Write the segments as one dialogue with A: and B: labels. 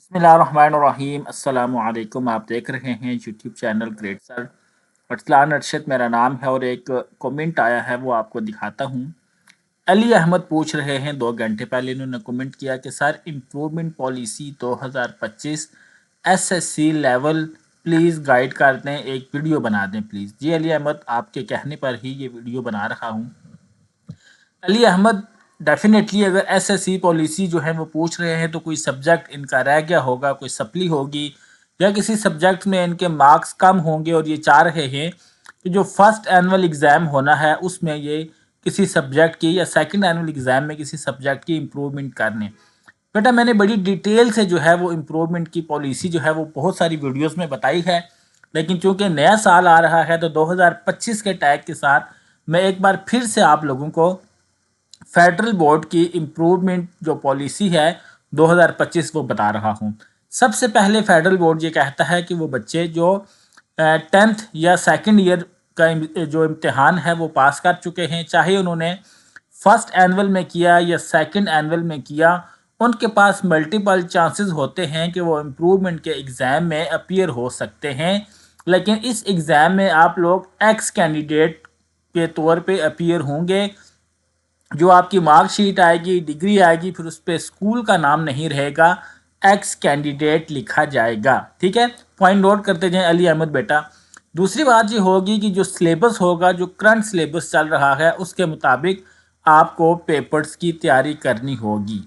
A: बिस्मिल्लाहिर्रहमानिर्रहीम अस्सलामुअलैकुम। आप देख रहे हैं YouTube channel great sir. Arsalan Arshad मेरा नाम है और एक कमेंट आया है वो आपको दिखाता हूँ। अली अहमद पूछ रहे हैं, 2 घंटे पहले इन्होंने कमेंट किया कि sir improvement policy 2025 SSC level please guide कर दें, एक वीडियो बना दें प्लीज़। जी अली अहमद, आपके कहने पर ही ये वीडियो बना रहा हूँ। अली अहमद, डेफिनेटली अगर एसएससी पॉलिसी जो है वो पूछ रहे हैं तो कोई सब्जेक्ट इनका रह गया होगा, कोई सप्ली होगी या किसी सब्जेक्ट में इनके मार्क्स कम होंगे और ये चाह रहे हैं कि जो फर्स्ट एनुअल एग्ज़ाम होना है उसमें ये किसी सब्जेक्ट की या सेकंड एनुअल एग्ज़ाम में किसी सब्जेक्ट की इम्प्रूवमेंट करने। बेटा मैंने बड़ी डिटेल से जो है वो इम्प्रूवमेंट की पॉलिसी जो है वो बहुत सारी वीडियोस में बताई है, लेकिन चूंकि नया साल आ रहा है तो 2025 के टैग के साथ मैं एक बार फिर से आप लोगों को फेडरल बोर्ड की इम्प्रूवमेंट जो पॉलिसी है 2025 वो बता रहा हूँ। सबसे पहले फेडरल बोर्ड ये कहता है कि वो बच्चे जो 10th या सेकंड ईयर का जो इम्तिहान है वो पास कर चुके हैं, चाहे उन्होंने फर्स्ट एनुअल में किया या सेकंड एनुअल में किया, उनके पास मल्टीपल चांसेस होते हैं कि वो इम्प्रूवमेंट के एग्ज़ाम में अपीयर हो सकते हैं। लेकिन इस एग्ज़ाम में आप लोग एक्स कैंडिडेट के तौर पे अपीयर होंगे। जो आपकी मार्कशीट आएगी, डिग्री आएगी, फिर उस पर स्कूल का नाम नहीं रहेगा, एक्स कैंडिडेट लिखा जाएगा। ठीक है, पॉइंट नोट करते जाएं अली अहमद बेटा। दूसरी बात ये होगी कि जो सिलेबस होगा, जो करंट सिलेबस चल रहा है उसके मुताबिक आपको पेपर्स की तैयारी करनी होगी।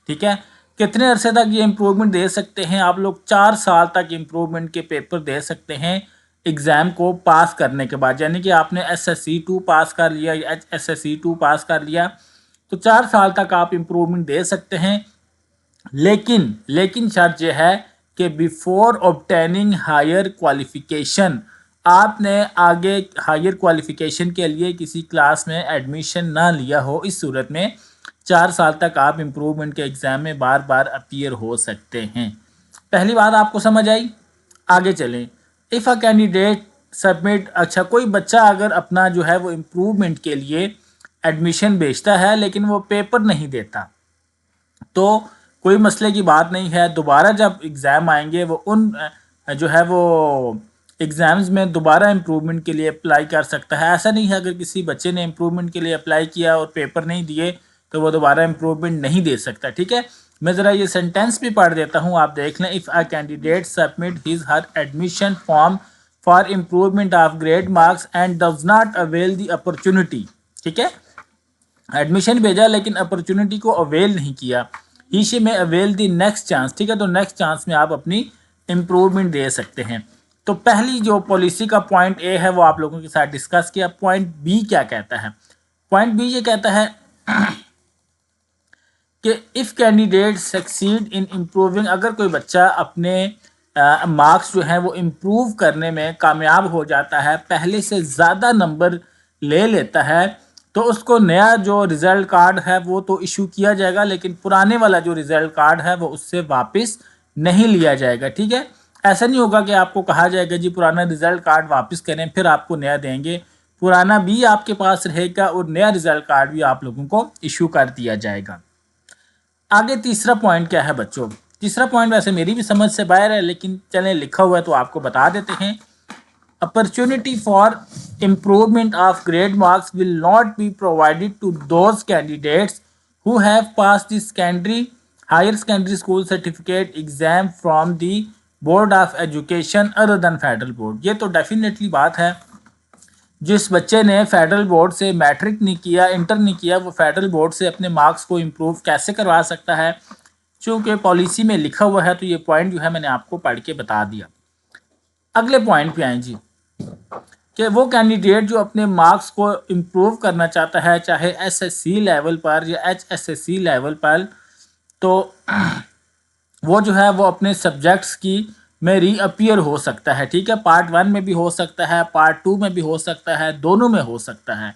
A: ठीक है, कितने अरसे तक ये इम्प्रूवमेंट दे सकते हैं आप लोग? 4 साल तक इम्प्रूवमेंट के पेपर दे सकते हैं एग्ज़ाम को पास करने के बाद। यानी कि आपने SSC2 पास कर लिया या SSC2 पास कर लिया तो 4 साल तक आप इम्प्रूवमेंट दे सकते हैं। लेकिन शर्त यह है कि बिफोर ऑब्टेनिंग हायर क्वालिफिकेशन, आपने आगे हायर क्वालिफिकेशन के लिए किसी क्लास में एडमिशन ना लिया हो। इस सूरत में 4 साल तक आप इम्प्रूवमेंट के एग्ज़ाम में बार बार अपीयर हो सकते हैं। पहली बात आपको समझ आई? आगे चलें। इफ़ अ कैंडिडेट सबमिट, अच्छा कोई बच्चा अगर अपना जो है वो इम्प्रूवमेंट के लिए एडमिशन भेजता है लेकिन वो पेपर नहीं देता तो कोई मसले की बात नहीं है। दोबारा जब एग्ज़ाम आएंगे वो उन जो है वो एग्ज़ाम्स में दोबारा इम्प्रूवमेंट के लिए अप्लाई कर सकता है। ऐसा नहीं है अगर किसी बच्चे ने इम्प्रूवमेंट के लिए अप्लाई किया और पेपर नहीं दिए तो वो दोबारा इम्प्रूवमेंट नहीं दे सकता। ठीक है, मैं ज़रा ये सेंटेंस भी पढ़ देता हूँ, आप देख लें। If a candidate submit his her admission form for improvement of grade marks and does not avail the opportunity. ठीक है, एडमिशन भेजा लेकिन अपॉर्चुनिटी को अवेल नहीं किया, ही शी में अवेल द नेक्स्ट चांस। ठीक है, तो नेक्स्ट चांस में आप अपनी इम्प्रूवमेंट दे सकते हैं। तो पहली जो पॉलिसी का पॉइंट ए है वो आप लोगों के साथ डिस्कस किया। पॉइंट बी क्या कहता है? पॉइंट बी ये कहता है कि if candidate succeed in improving, अगर कोई बच्चा अपने मार्क्स जो हैं वो इम्प्रूव करने में कामयाब हो जाता है, पहले से ज़्यादा नंबर ले लेता है, तो उसको नया जो रिज़ल्ट कार्ड है वो तो इशू किया जाएगा, लेकिन पुराने वाला जो रिज़ल्ट कार्ड है वो उससे वापस नहीं लिया जाएगा। ठीक है, ऐसा नहीं होगा कि आपको कहा जाएगा जी पुराना रिज़ल्ट कार्ड वापस करें फिर आपको नया देंगे। पुराना भी आपके पास रहेगा और नया रिज़ल्ट कार्ड भी आप लोगों को इशू कर दिया जाएगा। आगे तीसरा पॉइंट क्या है बच्चों? तीसरा पॉइंट वैसे मेरी भी समझ से बाहर है, लेकिन चलें लिखा हुआ है तो आपको बता देते हैं। Opportunity for improvement of grade marks will not be provided to those candidates who have pass the secondary higher secondary school certificate exam from the board of education other than federal board. ये तो definitely बात है, जिस बच्चे ने federal board से matric नहीं किया, इंटर नहीं किया, वो फेडरल बोर्ड से अपने मार्क्स को इम्प्रूव कैसे करवा सकता है? चूँकि पॉलिसी में लिखा हुआ है तो ये पॉइंट जो है मैंने आपको पढ़ के बता दिया। अगले पॉइंट पे आए जी, कि वो कैंडिडेट जो अपने मार्क्स को इम्प्रूव करना चाहता है, चाहे SSC लेवल पर या HSSC लेवल पर, तो वो जो है वो अपने सब्जेक्ट्स की में रीअपियर हो सकता है। ठीक है, पार्ट 1 में भी हो सकता है, पार्ट 2 में भी हो सकता है, दोनों में हो सकता है।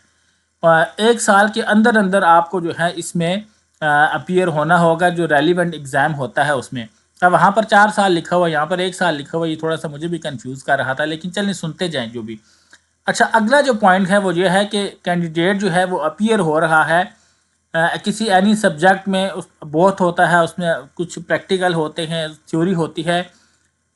A: 1 साल के अंदर अंदर आपको जो है इसमें अपीयर होना होगा, जो रेलिवेंट एग्ज़ाम होता है उसमें। अब वहाँ पर 4 साल लिखा हुआ, यहाँ पर 1 साल लिखा हुआ, ये थोड़ा सा मुझे भी कंफ्यूज कर रहा था, लेकिन चलिए सुनते जाएं जो भी। अच्छा, अगला जो पॉइंट है वो ये है कि कैंडिडेट जो है वो अपीयर हो रहा है किसी एनी सब्जेक्ट में बहुत होता है, उसमें कुछ प्रैक्टिकल होते हैं, थ्योरी होती है।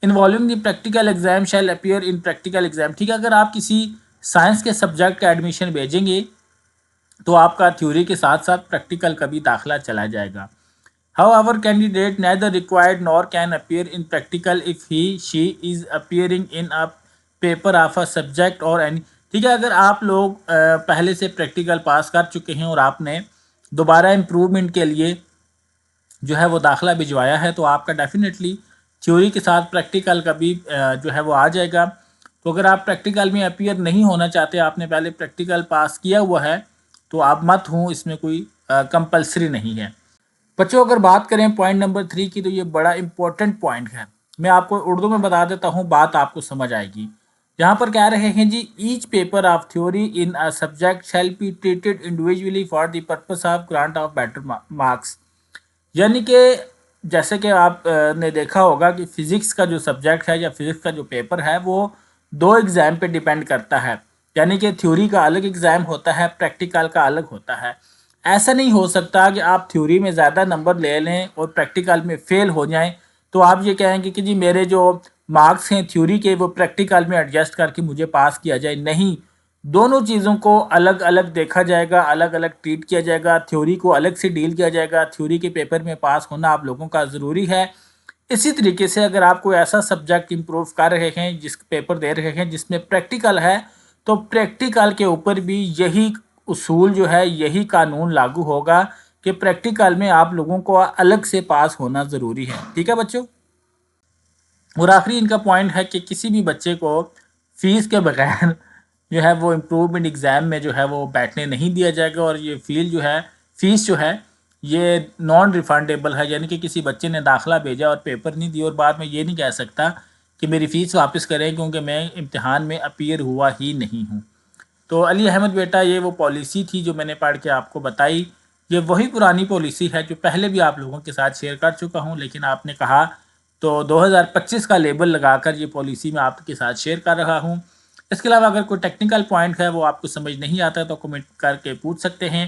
A: Involving the practical exam shall appear in practical exam. ठीक है, अगर आप किसी साइंस के सब्जेक्ट का एडमिशन भेजेंगे तो आपका थ्योरी के साथ साथ प्रैक्टिकल का भी दाखिला चला जाएगा। However, candidate neither required nor can appear in practical if she is appearing in a paper of a subject or any। ठीक है, अगर आप लोग पहले से प्रैक्टिकल पास कर चुके हैं और आपने दोबारा इम्प्रूवमेंट के लिए जो है वो दाखिला भिजवाया है, तो आपका डेफिनेटली थ्योरी के साथ प्रैक्टिकल का भी जो है वो आ जाएगा। तो अगर आप प्रैक्टिकल में अपीयर नहीं होना चाहते, आपने पहले प्रैक्टिकल पास किया हुआ है, तो आप मत हों, इसमें कोई कंपलसरी नहीं है। बच्चों, अगर बात करें पॉइंट नंबर 3 की, तो ये बड़ा इंपॉर्टेंट पॉइंट है। मैं आपको उर्दू में बता देता हूँ, बात आपको समझ आएगी। यहाँ पर कह रहे हैं जी, each paper of theory in a subject shall be treated individually for the purpose of grant of better marks. यानी कि जैसे कि आप ने देखा होगा कि फिज़िक्स का जो सब्जेक्ट है या फिज़िक्स का जो पेपर है वो दो एग्ज़ाम पे डिपेंड करता है। यानी कि थ्योरी का अलग एग्ज़ाम होता है, प्रैक्टिकल का अलग होता है। ऐसा नहीं हो सकता कि आप थ्योरी में ज़्यादा नंबर ले लें और प्रैक्टिकल में फ़ेल हो जाएं, तो आप ये कहेंगे कि जी मेरे जो मार्क्स हैं थ्योरी के वो प्रैक्टिकल में एडजस्ट करके मुझे पास किया जाए। नहीं, दोनों चीज़ों को अलग अलग देखा जाएगा, अलग अलग ट्रीट किया जाएगा। थ्योरी को अलग से डील किया जाएगा। थ्योरी के पेपर में पास होना आप लोगों का ज़रूरी है। इसी तरीके से अगर आप कोई ऐसा सब्जेक्ट इम्प्रूव कर रहे हैं, जिस पेपर दे रहे हैं जिसमें प्रैक्टिकल है, तो प्रैक्टिकल के ऊपर भी यही उसूल जो है, यही कानून लागू होगा कि प्रैक्टिकल में आप लोगों को अलग से पास होना ज़रूरी है। ठीक है बच्चों। और आखिरी इनका पॉइंट है कि किसी भी बच्चे को फीस के बगैर जो है वो इम्प्रूवमेंट एग्ज़ाम में जो है वो बैठने नहीं दिया जाएगा। और ये फीस जो है ये नॉन रिफंडेबल है। यानी कि किसी बच्चे ने दाखिला भेजा और पेपर नहीं दिया और बाद में ये नहीं कह सकता कि मेरी फ़ीस वापस करें क्योंकि मैं इम्तिहान में अपीयर हुआ ही नहीं हूँ। तो अली अहमद बेटा, ये वो पॉलिसी थी जो मैंने पढ़ के आपको बताई। ये वही पुरानी पॉलिसी है जो पहले भी आप लोगों के साथ शेयर कर चुका हूँ, लेकिन आपने कहा तो 2025 का लेबल लगाकर ये पॉलिसी मैं आपके साथ शेयर कर रहा हूँ। इसके अलावा अगर कोई टेक्निकल पॉइंट है वो आपको समझ नहीं आता तो कमेंट करके पूछ सकते हैं।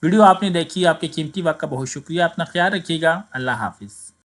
A: वीडियो आपने देखी, आपके कीमती वक्त का बहुत शुक्रिया। अपना ख्याल रखिएगा। अल्लाह हाफिज़।